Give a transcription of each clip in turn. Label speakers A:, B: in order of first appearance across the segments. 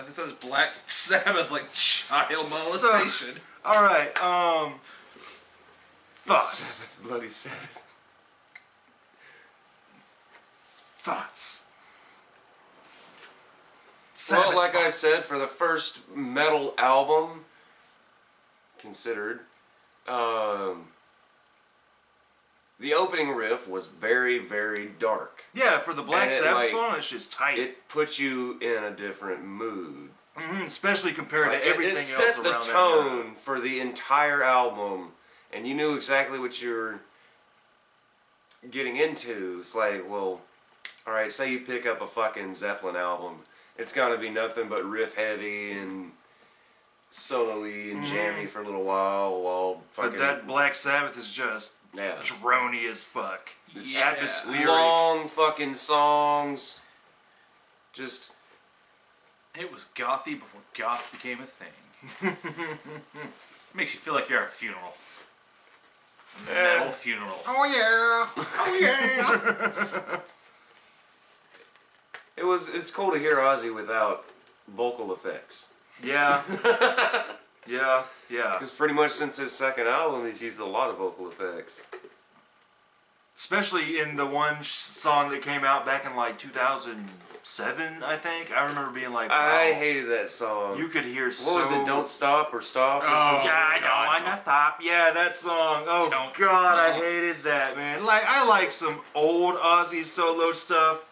A: This says Black Sabbath, like child molestation.
B: Alright, thoughts.
C: Sabbath, bloody Sabbath.
B: Thoughts.
C: Well, like I said, for the first metal album considered, the opening riff was very, very dark.
B: Yeah, for the Black
C: And
B: Sabbath song, it's just tight.
C: It puts you in a different mood.
B: Especially compared to everything else around
C: it set the tone for the entire album, and you knew exactly what you were getting into. It's like, well, alright, say you pick up a fucking Zeppelin album. It's gonna be nothing but riff heavy and solo-y and jammy for a little while fucking...
B: But that Black Sabbath is just droney as fuck.
C: It's
B: atmospheric.
C: Long fucking songs. Just...
A: It was gothy before goth became a thing. Makes you feel like you're at a funeral. A metal funeral.
B: Oh yeah! Oh yeah!
C: It's cool to hear Ozzy without vocal effects.
B: Yeah. Yeah.
C: Because pretty much since his second album, he's used a lot of vocal effects.
B: Especially in the one song that came out back in like 2007, I think. I remember being like, wow,
C: I hated that song.
B: You could hear
C: What was it, Don't Stop or Stop? Or
B: yeah, I don't wanna stop. Yeah, that song. Oh God, I hated that, man. Like, I like some old Ozzy solo stuff.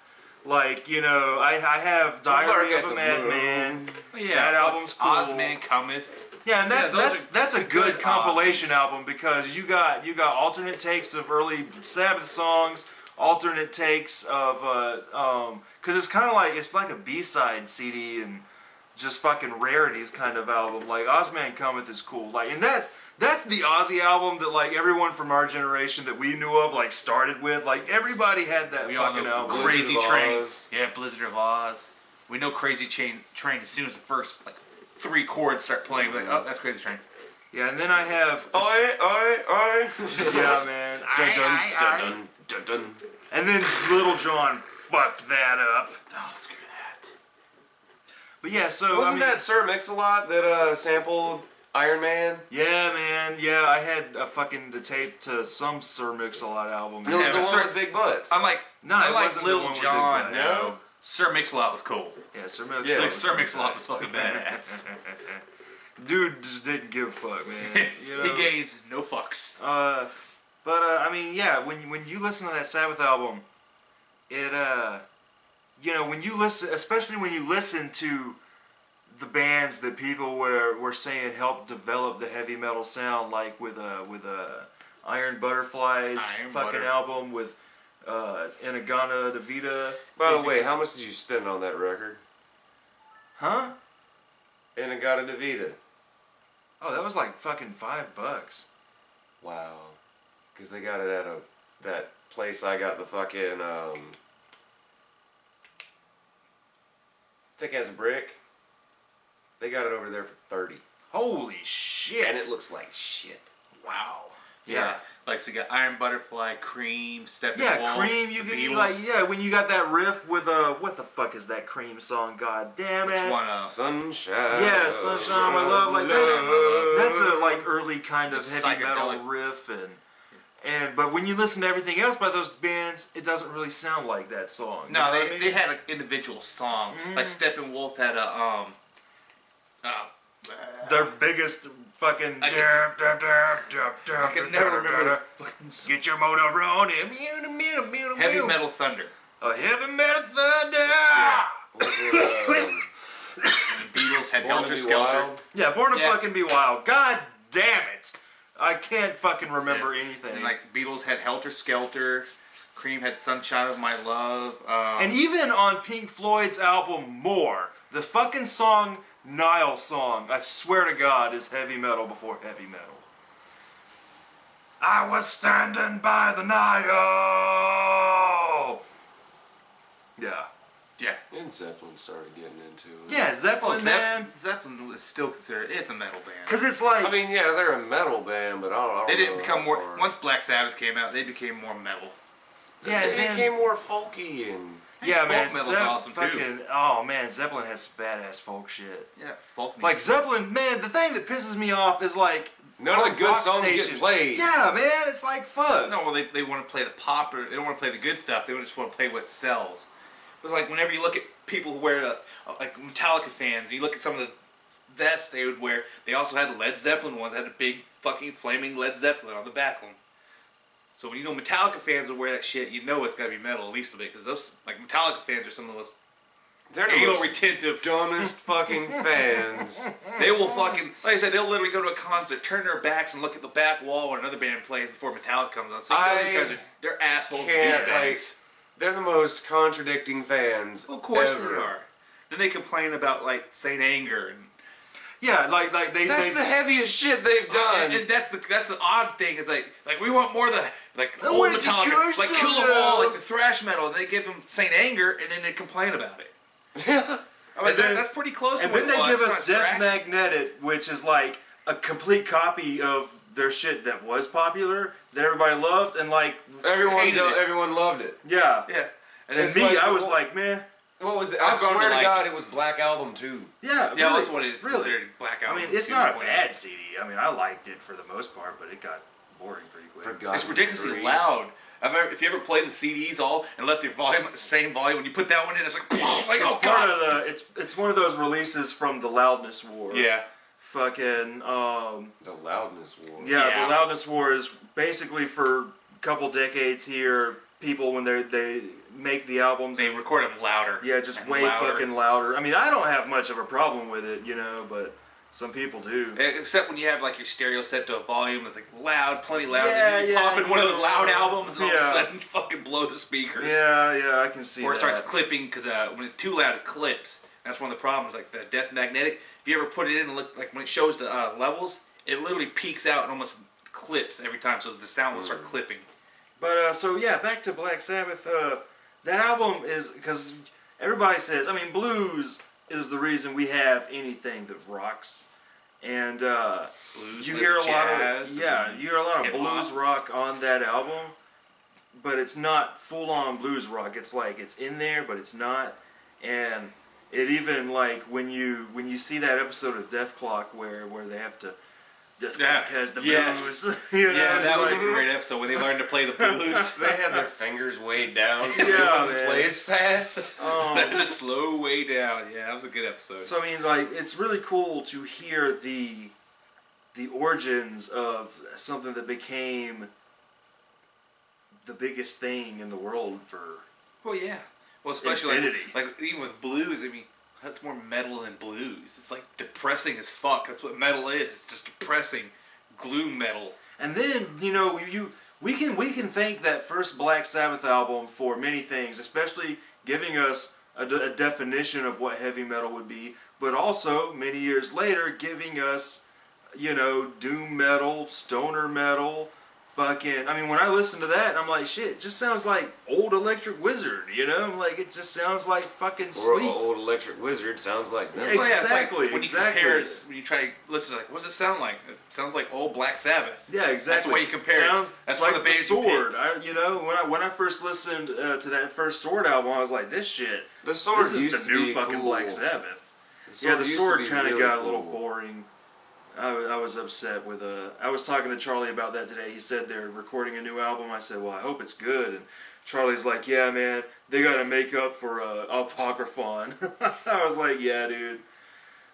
B: Like, you know, I have Diary of a Madman.
A: Yeah,
B: that album's cool.
A: Ozman Cometh.
B: Yeah, and that's a good compilation album because you got alternate takes of early Sabbath songs, alternate takes of because it's like a B-side CD and just fucking rarities kind of album. Like Ozman Cometh is cool. Like, and that's the Ozzy album that like everyone from our generation that we knew of like started with. Like everybody had that fucking album.
A: Crazy Train. Yeah, Blizzard of Oz. We know Crazy Train as soon as the first like 3 chords start playing. We're like, oh, that's Crazy Train.
B: Yeah, and then I have.
C: Oi.
B: Yeah, man.
C: Dun dun dun dun dun.
B: And then Little John fucked that up.
A: Oh, screw that.
B: But yeah, so
C: wasn't that Sir Mix-a-Lot that sampled Iron Man?
B: Yeah, man. Yeah, I had the tape to some Sir Mix-a-Lot album.
C: It was the one with big butts.
A: Unlike Little John,
C: no.
A: Sir Mix-a-Lot was cool.
B: Yeah, Sir Mix-a-Lot.
A: Yeah, Sir Mix-a-Lot was fucking badass.
B: Dude just didn't give a fuck, man. You know?
A: He gave no fucks.
B: I mean, yeah, when you listen to that Sabbath album, it you know, when you listen, especially when you listen to the bands that people were saying helped develop the heavy metal sound, like with Iron Butterflies album, with Inagana Devita.
C: By the way, how much did you spend on that record?
B: Huh?
C: Inagana Devita.
B: Oh, that was like fucking $5.
C: Wow. Because they got it at that place I got the fucking Thick as a Brick. They got it over there for 30.
B: Holy shit!
C: And it looks like shit.
A: Wow. Yeah. Like, so you got Iron Butterfly, Cream, Steppenwolf.
B: Yeah, Cream. You could like, when you got that riff with what the fuck is that Cream song? God damn it!
A: Which one?
C: Sunshine.
B: Yeah, Sunshine, my love. Like that's a like early kind of heavy metal riff, but when you listen to everything else by those bands, it doesn't really sound like that song.
A: No, they had an individual song. Like Steppenwolf had a
B: their biggest fucking. I
A: can never remember.
B: Get your motor running.
A: Heavy Metal Thunder.
B: A Heavy Metal Thunder.
A: Yeah. The Beatles had Helter Skelter.
B: Yeah, Born to Fucking Be Wild. God damn it! I can't fucking remember anything.
A: And like Beatles had Helter Skelter. Cream had Sunshine of My Love.
B: And even on Pink Floyd's album More, the fucking song Nile song, I swear to God, is heavy metal before heavy metal. I was standing by the Nile. Yeah.
A: Yeah.
C: And Zeppelin started getting into it.
B: Yeah, Zeppelin, man.
A: Zeppelin was still considered, it's a metal band.
B: Because it's like...
C: I mean, yeah, they're a metal band, but I don't know.
A: They didn't become more... Once Black Sabbath came out, they became more metal.
B: Yeah,
C: they became more folky and...
B: Yeah,
A: folk
B: man.
A: metal's awesome too.
B: Oh man, Zeppelin has some badass folk shit.
A: Yeah, folk.
B: Like Zeppelin, man. The thing that pisses me off is like
C: none of the good
B: rock
C: songs
B: station.
C: get played.
B: Yeah, man. It's like fuck.
A: No, well, they want to play the pop, or they don't want to play the good stuff. They just want to play what sells. But like whenever you look at people who wear like Metallica fans, and you look at some of the vests they would wear, they also had the Led Zeppelin ones. That had a big fucking flaming Led Zeppelin on the back of them. So when you know Metallica fans would wear that shit, you know it's got to be metal at least a bit, because those like Metallica fans are some of the most anal retentive,
C: dumbest fucking fans.
A: They will fucking, like I said, they'll literally go to a concert, turn their backs, and look at the back wall when another band plays before Metallica comes on. So you know these guys they're assholes.
C: They're the most contradicting fans.
A: Well, of course
C: ever.
A: they are. Then they complain about like Saint Anger and.
B: Yeah, like they.
C: That's the heaviest shit they've done.
A: And that's the odd thing is like we want more of the like old
B: want to
A: Metallica, like
B: Curse
A: Kill 'Em
B: Them
A: All,
B: All.
A: like the thrash metal, and they give them Saint Anger, and then they complain about it.
C: Yeah.
A: I mean,
B: And then-
A: that's pretty close to
B: And
A: what
B: then
A: it
B: they
A: was.
B: give
A: It's
B: us
A: not
B: Death
A: thrash.
B: Magnetic, which is like a complete copy of their shit that was popular, that everybody loved, and like
A: Hated it.
C: Everyone loved it.
B: yeah.
A: Yeah.
B: And
C: It's
B: me,
C: like-
B: I was like, man,
C: What was it? I
A: I've gone
C: swear
A: to,
C: to
A: like-
C: God, it was Black Album 2.
B: yeah,
A: Yeah,
B: really,
A: that's what it's
B: really.
A: considered Black
B: I
A: Album.
B: mean, it's
A: too,
B: not a
A: when-
B: bad CD. I mean, I liked it for the most part, but it got boring pretty quick.
C: Forgotten
A: It's ridiculously
C: 3.
A: loud. If you ever played the CDs all and left your volume at the same volume, when you put that one in, it's like, like
B: It's
A: oh
B: part
A: god.
B: of the. It's one of those releases from the Loudness War.
A: Yeah.
B: Fucking
C: The Loudness War.
B: yeah. The Loudness War is basically for a couple decades here. People when they make the albums,
A: They record them louder.
B: yeah, just
A: and
B: way
A: louder.
B: fucking louder. I mean, I don't have much of a problem with it, you know, but some people do.
A: Except when you have like your stereo set to a volume that's like loud, plenty loud,
B: Yeah,
A: and you
B: yeah,
A: pop in one of those loud
B: yeah.
A: albums, and all of a
B: Yeah.
A: sudden you fucking blow the speakers.
B: Yeah, I can see
A: Or it
B: that.
A: starts clipping because when it's too loud, it clips. That's one of the problems. Like the Death Magnetic, if you ever put it in and look like when it shows the levels, it literally peaks out and almost clips every time, so the sound will start clipping.
B: But so yeah, back to Black Sabbath. That album is because everybody says. I mean, blues is the reason we have anything that rocks, and
A: Blues,
B: you
A: with
B: hear a lot
A: jazz,
B: of you hear a lot of
A: hip-hop.
B: blues rock on that album, but it's not full on blues rock. It's like it's in there, but it's not, and it even like when you see that episode of Death Clock where they have to. Death Clock has the
A: yes.
B: blues. You know,
A: Yeah, that was
B: like,
A: a great episode when they learned to play the blues.
C: They had their fingers weighed down so
B: Yeah,
C: they
B: man.
C: could play as fast.
A: The slow way down. Yeah, that was a good episode.
B: So I mean, like, it's really cool to hear the origins of something that became the biggest thing in the world for.
A: Well, yeah. Well, especially
B: Infinity.
A: like even with blues. I mean, that's more metal than blues. It's like depressing as fuck. That's what metal is. It's just depressing, gloom metal.
B: And then we can thank that first Black Sabbath album for many things, especially giving us a definition of what heavy metal would be, but also many years later giving us, doom metal, stoner metal. Fucking, I mean, when I listen to that, I'm like, shit, it just sounds like old Electric Wizard, I'm like, it just sounds like fucking
C: Or
B: sleep.
C: Old Electric Wizard sounds like that.
B: Yeah,
A: Well, yeah, it's like
B: exactly,
A: when you
B: exactly.
A: compare, when you try to listen, like, what does it sound like? It sounds like old Black Sabbath.
B: Yeah, exactly.
A: That's the way you compare it.
B: Sounds,
A: That's
B: it's
A: one
B: like
A: of the
B: the
A: bands you
B: Sword. When I first listened to that first Sword album, I was like, this shit.
C: The Sword
B: This is
C: used
B: the
C: to
B: new
C: be
B: fucking
C: cool.
B: Black Sabbath.
C: The
B: Yeah, the
C: used to
B: Sword
C: be
B: kind of
C: really
B: got a little
C: cool.
B: boring. I was upset with I was talking to Charlie about that today. He said they're recording a new album. I said, well, I hope it's good. And Charlie's like, yeah, man, they got to make up for Apocryphon. I was like, yeah, dude.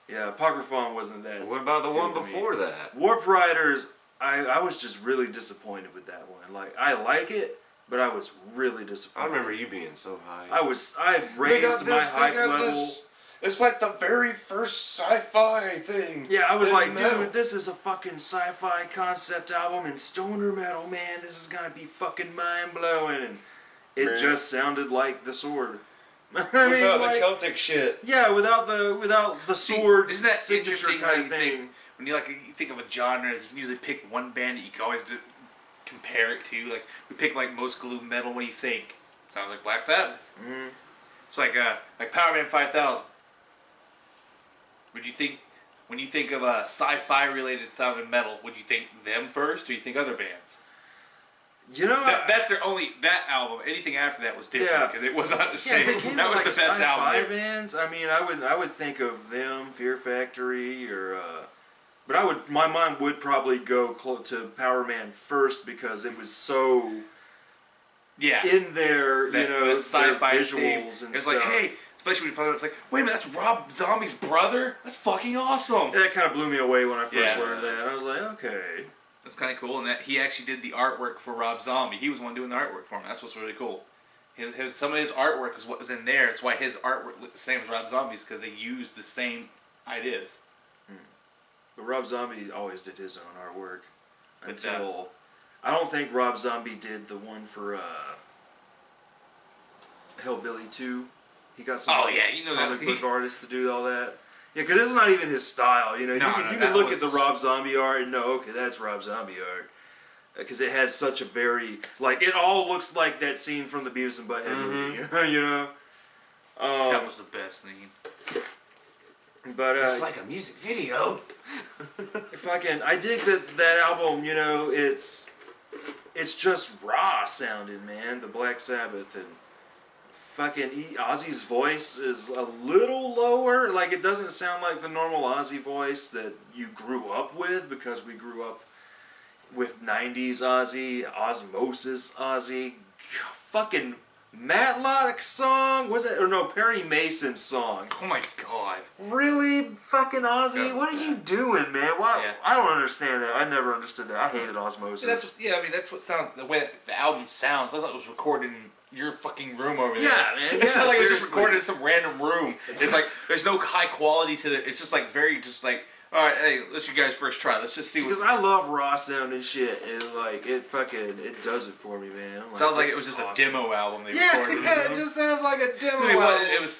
B: Yeah, Apocryphon wasn't that.
C: What about the one
B: good to me.
C: before that?
B: Warp Riders, I was just really disappointed with that one. Like, I like it, but I was really disappointed.
C: I remember you being so high.
B: I raised my hype level.
C: It's like the very first sci-fi thing.
B: Yeah, I was
C: in
B: like,
C: metal.
B: dude, this is a fucking sci-fi concept album and stoner metal, man. This is gonna be fucking mind-blowing. And it
C: Man.
B: just sounded like the Sword. I
C: Without
B: mean,
C: the
B: like,
C: Celtic shit.
B: yeah, without the Sword
A: Isn't that
B: signature
A: interesting how
B: kind
A: you
B: of thing.
A: think, when you think of a genre, you can usually pick one band that you can always compare it to. Like, we pick like most gloom metal, what do you think? Sounds like Black Sabbath.
B: Mhm.
A: It's like Power Man 5000. Would you think, when you think of a sci-fi related sounding metal, would you think them first, or you think other bands?
B: You know,
A: that's their only that album. Anything after that was different because it was not the same.
B: If it came
A: That
B: to,
A: was
B: like,
A: the best album.
B: sci-fi
A: There.
B: bands. I mean, I would think of them, Fear Factory, or but my mind would probably go to Power Man first because it was so in their their
A: sci-fi
B: visuals
A: theme.
B: and
A: It's
B: stuff.
A: like, hey, especially when you find out, it's like, wait a minute, that's Rob Zombie's brother. That's fucking awesome.
B: That kind of blew me away when I first learned that. I was like, okay.
A: That's kind of cool, and that he actually did the artwork for Rob Zombie. He was the one doing the artwork for him. That's what's really cool. Some of his artwork is what was in there. It's why his artwork looked the same as Rob Zombie's, because they used the same ideas.
B: But Rob Zombie always did his own artwork
A: But,
B: until I don't think Rob Zombie did the one for Hellbilly 2. He got some comic book artists to do all that. Yeah, because it's not even his style. You know, you can look at the Rob Zombie art and know, okay, that's Rob Zombie art. Because it has such a very, like, it all looks like that scene from the Beavis and Butthead movie. You know?
A: That was the best scene.
B: But
C: it's like a music video.
B: I dig that album. You know, it's just raw sounding, man. The Black Sabbath and fucking Ozzy's voice is a little lower. Like, it doesn't sound like the normal Ozzy voice that you grew up with, because we grew up with 90s Ozzy, Osmosis Ozzy, fucking Matlock song, was it? Or no, Perry Mason's song.
A: Oh my god.
B: Really? Fucking Ozzy?
A: Yeah,
B: what are you doing, man? Why?
A: Yeah.
B: I don't understand that. I never understood that. I hated Osmosis.
A: That's what sounds, the way the album sounds. I thought it was recorded in your fucking room over there.
B: Yeah, man.
A: It sounded like it was just
B: seriously.
A: recorded in some random room. It's like, there's no high quality to it. It's just like very, just like, alright, hey, let's you guys first try. Let's just see
B: Because
A: what's...
B: I love raw sound and shit, and like it does it for me, man. I'm
A: Sounds like
B: this
A: it was
B: is
A: just
B: awesome.
A: a demo album they
B: Yeah,
A: recorded.
B: yeah, it just sounds like a demo
A: I mean,
B: album.
A: it was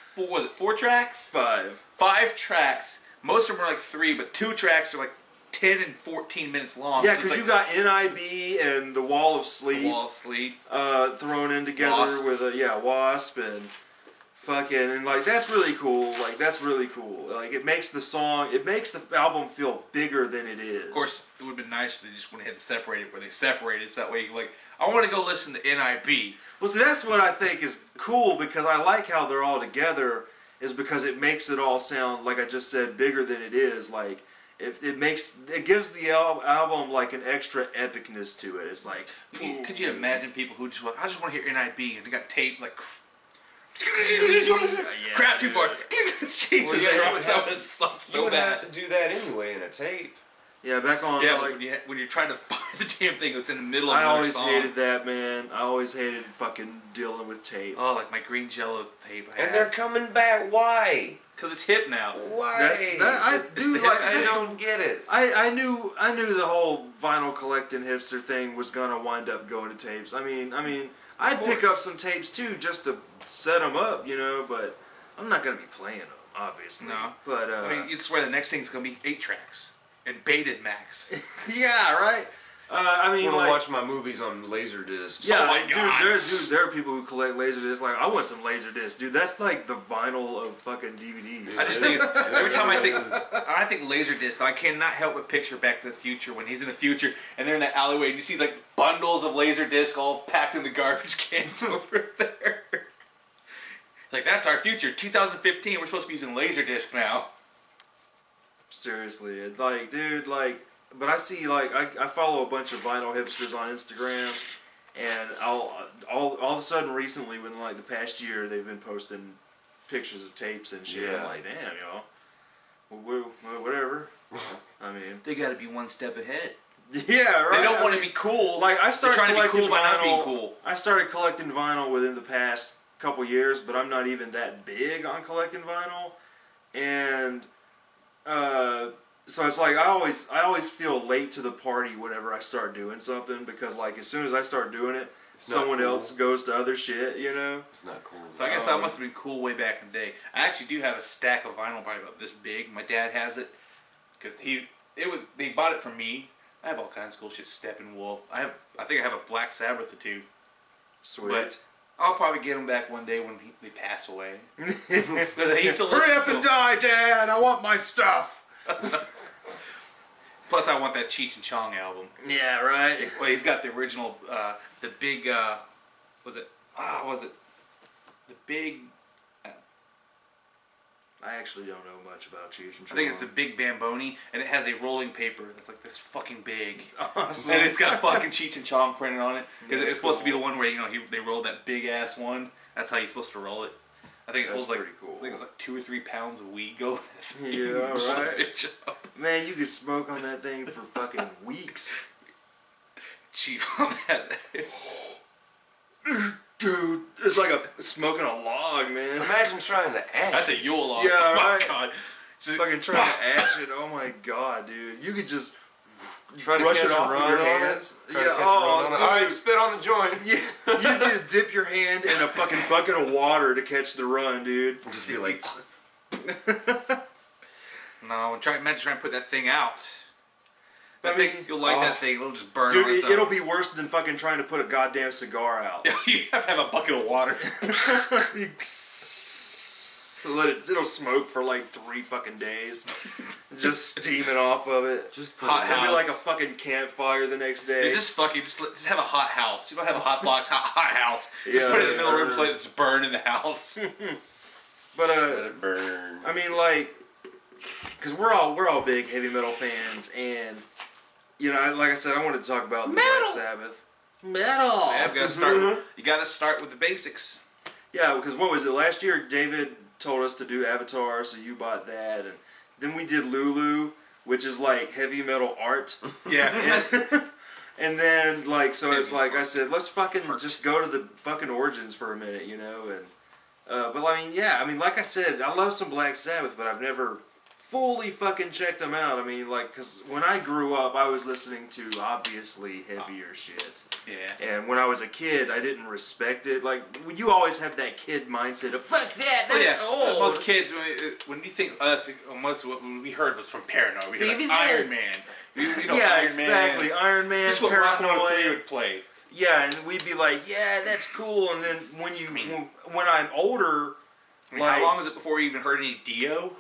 A: four tracks?
B: 5.
A: 5 tracks. Most of them are like 3, but 2 tracks are like 10 and 14 minutes long.
B: Yeah,
A: So it's
B: because
A: like
B: you got NIB and the Wall of Sleep,
A: The Wall of Sleep.
B: thrown in together
A: Wasp.
B: with a Wasp and fucking, and like that's really cool. Like that's really cool. Like it makes the album feel bigger than it is.
A: Of course, it would have been nice if they just went ahead and separated where they separated, so that way you can, like, I want to go listen to NIB.
B: Well, see, that's what I think is cool, because I like how they're all together, is because it makes it all sound, like I just said, bigger than it is. Like, it gives the album like an extra epicness to it. It's like,
A: Could you imagine people who just want, I just want to hear NIB, and they got tape, like, crap too far. Jesus, that would suck so
C: You would
A: bad.
C: have to do that anyway in a tape.
B: Yeah, back on.
A: Yeah,
B: like,
A: when you're trying to find the damn thing that's in the middle of
B: I
A: another
B: always
A: song.
B: hated that, man. I always hated fucking dealing with tape.
A: Oh, like my green Jello tape I had.
C: And they're coming back. Why?
A: Because it's hip now.
C: Why?
B: I
C: don't get it.
B: I knew the whole vinyl collecting hipster thing was gonna wind up going to tapes. I mean, I'd pick up some tapes too just to set them up, you know. But I'm not gonna be playing them, obviously.
A: No.
B: But
A: I mean, you'd swear the next thing's gonna be 8 tracks and Betamax.
B: yeah, right. I mean,
C: I want to
B: like,
C: watch my movies on Laserdiscs.
B: yeah,
A: Oh my God.
B: there are people who collect laserdiscs. Like, I want some laserdiscs, dude. That's like the vinyl of fucking DVDs.
A: I just think it's, every time I think Laserdisc, I cannot help but picture Back to the Future when he's in the future and they're in that alleyway and you see like bundles of Laserdisc all packed in the garbage cans over there. Like, that's our future, 2015. We're supposed to be using Laserdisc now.
B: Seriously, it's like, dude, like, but I see, like, I follow a bunch of vinyl hipsters on Instagram, and all of a sudden recently, within like the past year, they've been posting pictures of tapes and shit.
C: Yeah.
B: I'm like, damn, well, whatever. I mean,
A: They got to be one step ahead.
B: yeah, right.
A: They don't want to be cool.
B: Like, I started
A: They're trying to be
B: collecting
A: cool by not being
B: vinyl.
A: cool.
B: I started collecting vinyl within the past couple years, but I'm not even that big on collecting vinyl, and so it's like I always feel late to the party whenever I start doing something, because like as soon as I start doing it, someone else goes to other shit, you know.
C: It's not cool.
A: So I guess that must have been cool way back in the day. I actually do have a stack of vinyl probably about this big. My dad has it because they bought it from me. I have all kinds of cool shit. Steppenwolf. I think I have a Black Sabbath or 2.
B: Sweet.
A: But I'll probably get them back one day when they pass away. But he still
B: Hurry
A: listens
B: up
A: to
B: and
A: them.
B: die, Dad! I want my stuff.
A: Plus, I want that Cheech and Chong album.
B: Yeah, right.
A: Well, he's got the original, the big, was it the big?
B: I actually don't know much about Cheech and
A: I
B: Chong.
A: think it's the Big Bamboni, and it has a rolling paper that's like this fucking big,
B: Awesome.
A: and it's got fucking Cheech and Chong printed on it. Because
B: That's
A: it's supposed to be
B: cool.
A: the one where they rolled that big ass one. That's how you're supposed to roll it. I think it
B: That's
A: holds like
B: pretty cool.
A: I think it was like 2 or 3 pounds of weed going.
B: Yeah, right. Man, you could smoke on that thing for fucking weeks.
A: Cheap on that.
B: Dude, it's like smoking a log, man.
C: Imagine trying to ash.
A: That's a Yule log.
B: Yeah,
A: Oh my
B: right.
A: god.
B: Just fucking trying to ash it. Oh my god, dude. You could just
C: Try to
B: brush
C: catch
B: it
C: a
B: off with
C: run
B: your
C: on
B: hands.
C: it. Try to
B: Yeah,
C: catch a run on it.
B: dude.
C: Alright, spit on the joint.
B: Yeah, you need to dip your hand in a fucking bucket of water to catch the run, dude.
C: Just be like,
A: No, imagine trying to put that thing out. I
B: I mean,
A: think you'll like that thing. It'll just burn on
B: Dude,
A: its own.
B: it'll be worse than fucking trying to put a goddamn cigar out.
A: You have to have a bucket of water.
B: So it'll smoke for like 3 fucking days. Just steaming off of it.
C: just put
A: Hot
C: it
B: It'll
A: house.
B: be like a fucking campfire the next day.
A: It's just fucking just have a hot house. You don't have a hot box, hot house. Just
B: Yeah,
A: put it in the middle of the room
B: yeah.
A: so it just burn in the house.
B: But
C: let it burn.
B: I mean, like, because we're all big heavy metal fans, and you know, like I said, I wanted to talk about the Black Sabbath. Metal.
A: Yeah, you gotta start. You gotta start with the basics.
B: Yeah, because what was it last year? David told us to do Avatar, so you bought that, and then we did Lulu, which is like heavy metal art.
A: Yeah.
B: And then like, so it's like I said, let's fucking just go to the fucking origins for a minute, you know, and but I mean, yeah, I mean, like I said, I love some Black Sabbath, but I've never fully fucking checked them out. I mean, like, because when I grew up, I was listening to obviously heavier shit.
A: Yeah.
B: And when I was a kid, I didn't respect it. Like, you always have that kid mindset of, fuck that, that's old.
A: Most kids, when you think us, most of what we heard was from Paranoid. We heard
B: Stevie's
A: like
B: Head.
A: Iron Man. You know,
B: yeah,
A: Iron
B: exactly.
A: Man.
B: Iron Man,
A: Just what Rock 103
B: Paranoid.
A: would play.
B: Yeah, and we'd be like, yeah, that's cool. And then when I'm older,
A: I mean,
B: like,
A: how long was it before you even heard any Dio?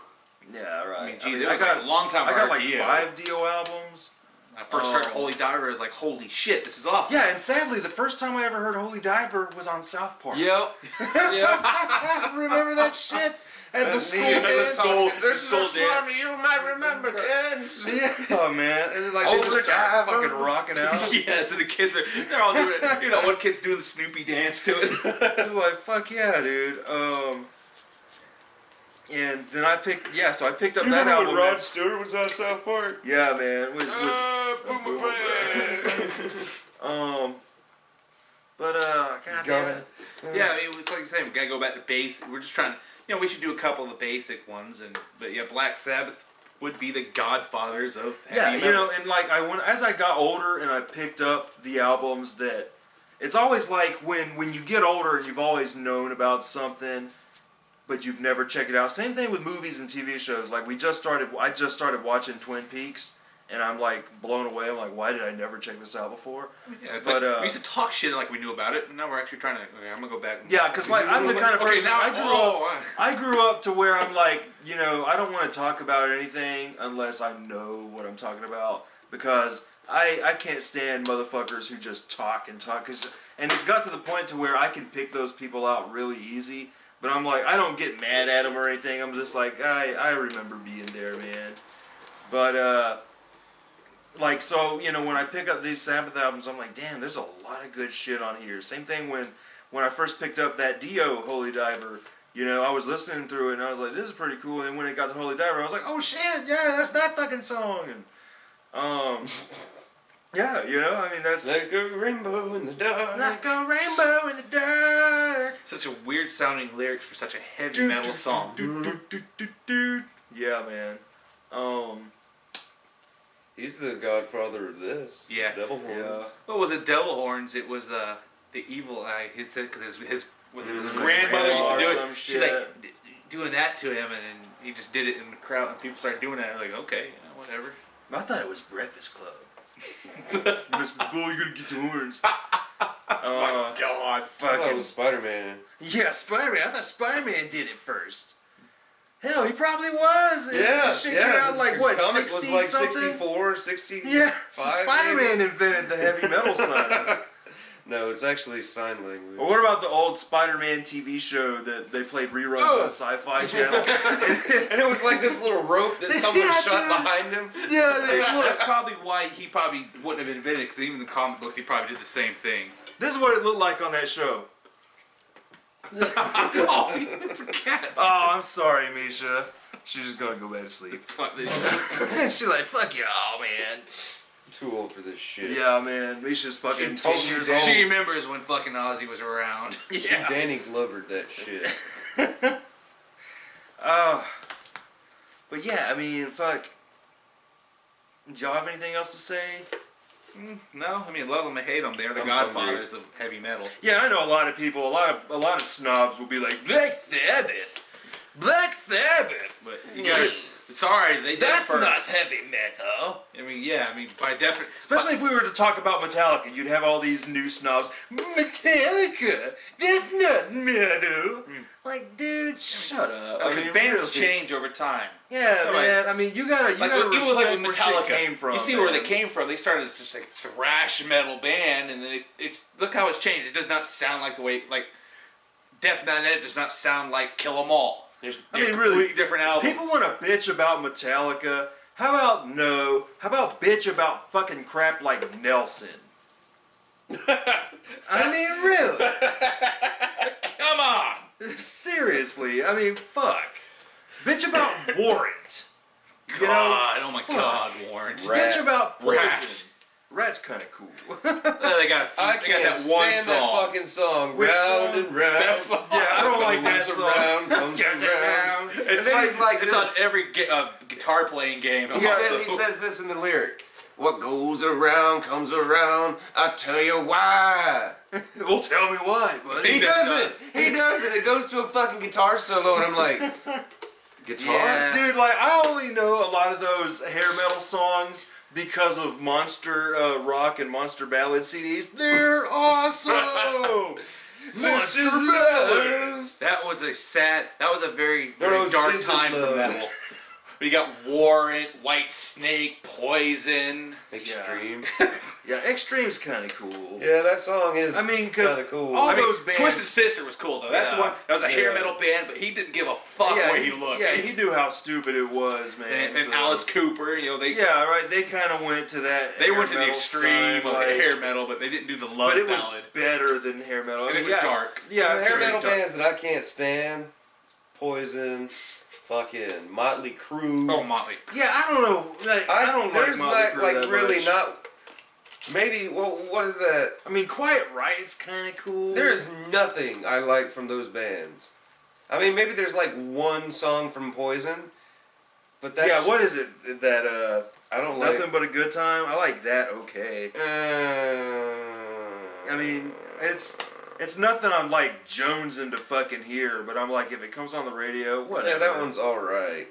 B: yeah, right.
A: I mean, geez, it
B: I
A: was
B: got
A: like a long time
B: I got
A: before
B: like
A: Dio.
B: 5 Dio albums.
A: When I first heard Holy Diver, I was like, holy shit, this is awesome.
B: Yeah, and sadly, the first time I ever heard Holy Diver was on South Park.
C: Yep. Yep.
B: Remember that shit? At the school
A: the
B: dance?
A: school-
C: This is
A: school
C: a song
A: dance.
C: you might remember, kids.
B: Yeah, man. And then, like, they
C: Holy
B: just start
C: Diver.
B: fucking rocking out.
A: Yeah, so the kids they're all doing it. You know, one kid's doing the Snoopy dance to it.
B: It's like, fuck yeah, dude. And then I picked up that album. man.
C: Stewart was on South Park?
B: Yeah, man.
C: Boomer Pants.
B: God damn it.
A: Yeah, I mean, it's like you say, we gotta go back to basic. We're just trying to, you know, we should do a couple of the basic ones, but yeah, Black Sabbath would be the godfathers of heavy
B: Yeah,
A: metal.
B: you know, and like as I got older and I picked up the albums that, it's always like when you get older and you've always known about something, but you've never checked it out. Same thing with movies and TV shows. Like I just started watching Twin Peaks, and I'm like blown away. I'm like, why did I never check this out before?
A: Yeah, it's
B: But,
A: like, we used to talk shit like we knew about it, and now we're actually trying to. Okay, I'm gonna go back.
B: Yeah, because like I'm the kind of
A: Okay,
B: person.
A: now
B: I grew up to where I'm like, you know, I don't want to talk about anything unless I know what I'm talking about, because I can't stand motherfuckers who just talk and talk. And it's got to the point to where I can pick those people out really easy. But I'm like, I don't get mad at them or anything. I'm just like, I remember being there, man. But like, so, you know, when I pick up these Sabbath albums, I'm like, damn, there's a lot of good shit on here. Same thing when I first picked up that Dio Holy Diver. You know, I was listening through it and I was like, this is pretty cool. And then when it got to Holy Diver, I was like, oh shit, yeah, that's that fucking song. And yeah, you know, I mean, that's
C: Like a rainbow in the dark.
B: like a rainbow in the dark.
A: Such a weird sounding lyrics for such a heavy metal song.
B: Yeah, man.
C: He's the godfather of this.
A: Yeah.
C: Devil horns.
B: Yeah.
A: What was it? Devil horns. It was the evil eye. He said because his
B: Mm,
A: grandmother used to do
B: some
A: it. She's
B: shit.
A: like doing that to him, and he just did it in the crowd, and people started doing that. I'm like, okay, whatever.
B: I thought it was Breakfast Club. Mr. Bull, you gotta get the horns.
A: Oh my God,
C: I thought it was Spider-Man.
B: Yeah, Spider-Man. I thought Spider-Man did it first. Hell, he probably was. This shit came out like what,
C: comic
B: 60
C: was like
B: something?
C: 64, 60.
B: Yeah, Spider-Man invented the heavy metal sign.
C: No, it's actually sign language.
B: Or what about the old Spider-Man TV show that they played reruns on Sci-Fi Channel?
C: And it was like this little rope that someone shot behind him.
B: Yeah,
A: That's probably why he probably wouldn't have invented it, because even in the comic books, he probably did the same thing.
B: this is what it looked like on that show.
A: Oh, cat.
B: Oh, I'm sorry, Misha. She's just gonna go back to sleep.
A: Fuck this.
B: She's like, fuck y'all, man.
C: I'm too old for this shit.
B: Yeah, man. Misha's fucking 10 years old.
A: She remembers when fucking Ozzy was around.
C: She Danny Glovered that shit.
B: But yeah, I mean, fuck. Do y'all have anything else to say?
A: No, I mean, love them or hate them, they're the
C: I'm
A: godfathers of heavy metal.
B: Yeah, I know a lot of people, a lot of snobs will be like, Black Sabbath! Black Sabbath!
A: But sorry, they did it
B: That's
A: first.
B: not heavy metal!
A: I mean, yeah, I mean, by definition.
B: Especially if we were to talk about Metallica, you'd have all these new snobs. Metallica! That's not metal! Like, dude, shut up.
A: Because bands change over time.
B: Yeah, man. I mean, you gotta
A: Like,
B: respect
A: even like with
B: where shit
A: Metallica,
B: came from.
A: you see where they came from. They started as just like thrash metal band, and then look how it's changed. It does not sound like the way Death Magnet does not sound like Kill 'Em All. They're
B: really
A: different albums.
B: People want to bitch about Metallica. How about no? How about bitch about fucking crap like Nelson? I mean, really?
A: Come on.
B: Seriously, I mean, fuck. Bitch about Warrant.
A: God, oh my
B: fuck.
A: God, Warren.
B: Bitch about Poison.
A: Rats.
B: Rat's kind of cool.
A: They got
C: I
A: that
C: can't
A: one
C: stand
A: song.
C: that fucking song.
B: Which
C: Round
B: song?
C: and round.
A: That song.
B: Yeah, I don't like that
C: Comes
B: song.
C: around, comes around.
A: It's
C: And then he's like
A: it's
C: this.
A: on every guitar playing game.
C: He says this in the lyric. What goes around comes around. I'll tell you why.
B: Well, tell me why, buddy.
C: He does it. He does it. It goes to a fucking guitar solo, and I'm like, guitar?
A: Yeah.
B: Dude, like, I only know a lot of those hair metal songs because of Monster Rock and Monster Ballad CDs. They're awesome!
C: This is
B: Ballads!
A: That was a very,
C: No,
A: very
C: it's
A: dark
C: business
A: time for
C: love.
A: metal. We got Warrant, White Snake, Poison.
C: Extreme.
B: Yeah, Extreme's kind of cool.
C: Yeah, that song is.
B: I mean, because
C: kind of cool.
B: all
A: I mean,
B: those bands.
A: Twisted Sister was cool though. That's the
B: Yeah.
A: one. That was a hair
C: Yeah.
A: metal band, but he didn't give a fuck
B: yeah,
A: where he looked.
B: Yeah, he knew how stupid it was, man.
A: and
B: so-
A: Alice Cooper, they
B: Yeah, right. They kind of went to that.
A: they
B: hair
A: went to the
B: metal
A: extreme
B: side,
A: of
B: like-
A: hair metal, but they didn't do the love
B: But it was
A: ballad.
B: better than hair metal.
A: And it was dark.
B: Yeah,
C: Some hair
B: very
C: metal
B: dark.
C: bands that I can't stand. Poison. Fucking Motley Crue.
A: Oh, Motley.
B: Yeah, I don't know. Like, I don't like
C: there's
B: Motley Crue
C: like
B: that
C: really
B: much.
C: not. Maybe what is that?
B: I mean, Quiet Riot's kind of cool.
C: There's nothing I like from those bands. I mean, maybe there's like one song from Poison, but that's
B: Yeah, what is it that
C: I don't like.
B: Nothing But a Good Time? I like that. Okay. I mean, it's nothing I'm like jonesing to fucking hear, but I'm like, if it comes on the radio, whatever.
C: Yeah, that one's all right.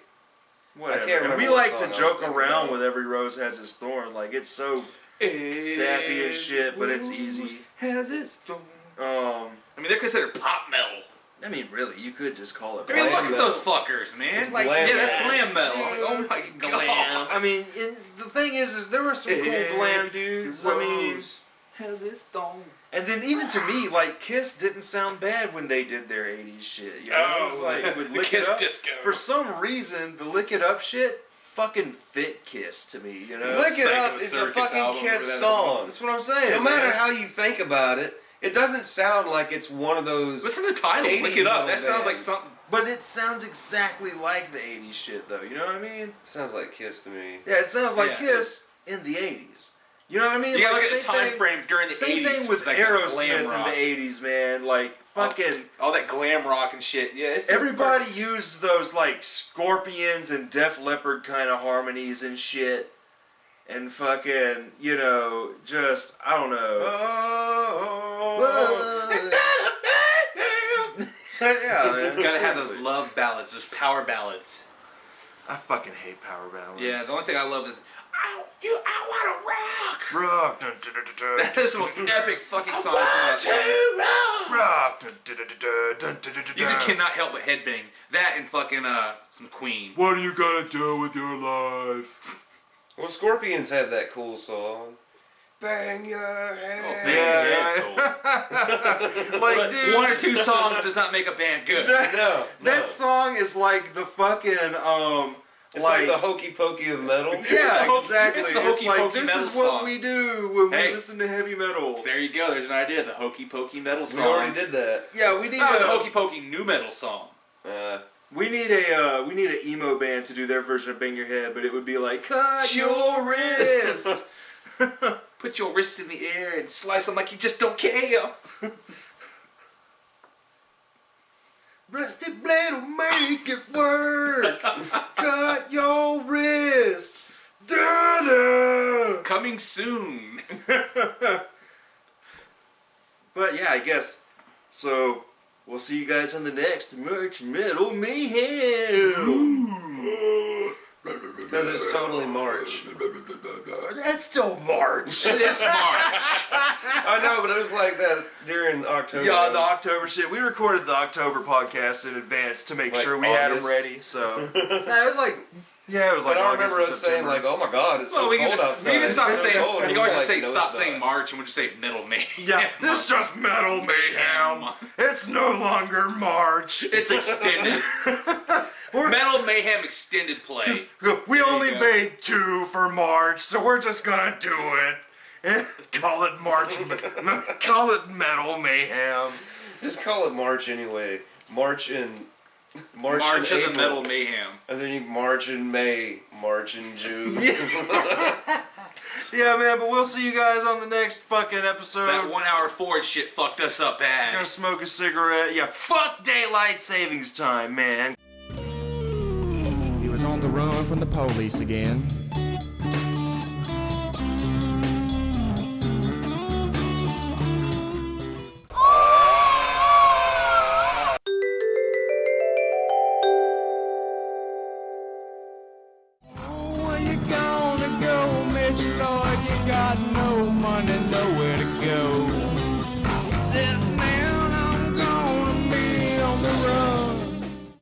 B: Whatever.
C: I can't
B: And
C: remember
B: we
C: what
B: like
C: song
B: to
C: I
B: joke
C: was thinking
B: around
C: about.
B: with Every Rose Has Its Thorn. Like, it's so sappy as shit, but it's easy.
A: Has its thorn.
B: I
A: I mean, they're considered pop metal.
B: mean, really, you could just call it.
A: I mean,
C: Glam
A: look at
C: metal.
A: those fuckers, man.
B: It's like-
C: Glam
A: yeah, that's
C: metal.
A: glam metal. I'm like, oh my god.
B: I mean, the thing is there were some cool glam dudes. I mean,
A: has its thorn.
B: and then even to me, like Kiss didn't sound bad when they did their '80s shit. You know, it was like with
A: the
B: Lick
A: Kiss
B: It Up.
A: disco.
B: For some reason, the Lick It Up shit fucking fit Kiss to me. You know,
C: Lick It Up
A: Psycho
C: is a
A: Circus
C: fucking
A: album,
C: Kiss
A: whatever that
C: song.
B: that's what I'm saying.
C: No matter
B: man.
C: how you think about it, it doesn't sound like it's one of those.
A: Listen to the title.
C: 80s
A: Look it up. That
C: metal
A: sounds like
C: bands.
A: something.
B: But it sounds exactly like the '80s shit, though. You know what I mean?
C: Sounds like Kiss to me.
B: Yeah, it sounds like
A: Yeah.
B: Kiss in the '80s. You know what I mean?
A: You gotta
B: Like,
A: look at the
B: same
A: time
B: thing-
A: frame during the
B: Same
A: 80s.
B: thing with
A: like a
B: Aerosmith
A: glam
B: in
A: rock.
B: the '80s, man. Like fucking.
A: All that glam rock and shit. Yeah. It's
B: Everybody used those like Scorpions and Def Leppard kind of harmonies and shit, and fucking, you know, just I don't know. Yeah, man.
A: You gotta have those
B: Seriously.
A: love ballads, those power ballads.
B: I fucking hate power ballads.
A: Yeah, the only thing I love is I want to rock.
B: Rock. Dun, dun, dun, dun, dun.
A: That is the most epic fucking song.
B: Rock. Dun, dun, dun, dun, dun, dun, dun,
A: You just
B: dun.
A: cannot help but headbang. That and fucking some Queen.
B: What are you gonna do with your life?
C: Well, Scorpions had that cool song. Bang your head.
A: Oh, bang, yeah, it's cool.
B: Like,
A: But
B: dude,
A: one or two songs does not make a band good.
C: No.
B: that song is like the fucking
C: It's like the hokey pokey of metal.
B: Yeah,
A: It's
B: exactly.
A: the hokey
B: like
A: pokey
B: this
A: metal
B: is what
A: song.
B: we do when we
A: Hey.
B: listen to heavy metal.
A: There you go. There's an idea. The hokey pokey metal
C: We
A: song.
C: already did that.
B: Yeah, we need
A: That was a
B: a
A: hokey pokey new metal song.
B: we need an emo band to do their version of Bang Your Head, but it would be like cut your wrist.
A: Put your wrist in the air and slice them like you just don't care.
B: Rusty blade will make it work. Cut your wrists. Da-da.
A: Coming soon.
B: But yeah, I guess. So we'll see you guys on the next March Metal Mayhem.
C: Because it's totally March.
B: That's still March.
A: It is March.
C: I know, but it was like that during October.
B: Yeah, the October shit. We recorded the October podcast in advance to make
C: Like
B: sure we had them
C: August?
B: ready. So it was like, it was like.
C: But I
B: August
C: remember
B: and
C: us saying
B: September.
C: like, "Oh my God, it's so
A: Well, we
C: cold
A: can just
C: outside."
A: stop
C: It's so
A: saying.
C: cold.
A: You
C: And
A: can
C: we're
A: always
C: like,
A: just say
C: "No,
A: stop
C: it's
A: saying
C: not."
A: March and we'll just say Metal Mayhem.
B: Yeah, it's just Metal Mayhem. It's no longer March.
A: It's extended. Metal Mayhem extended play.
B: We only
A: go.
B: made 2 for March, so we're just gonna do it. Call it March. Call it Metal Mayhem.
C: Just call it March anyway. March in
A: March
C: in
A: of the
C: April.
A: Metal Mayhem.
C: And then you March in May, March in June.
B: Yeah, man, but we'll see you guys on the next fucking episode.
A: That 1 hour Ford shit fucked us up bad.
B: Gonna smoke a cigarette. Yeah, fuck daylight savings time, man.
D: He was on the run from the police again. Oh, where you going?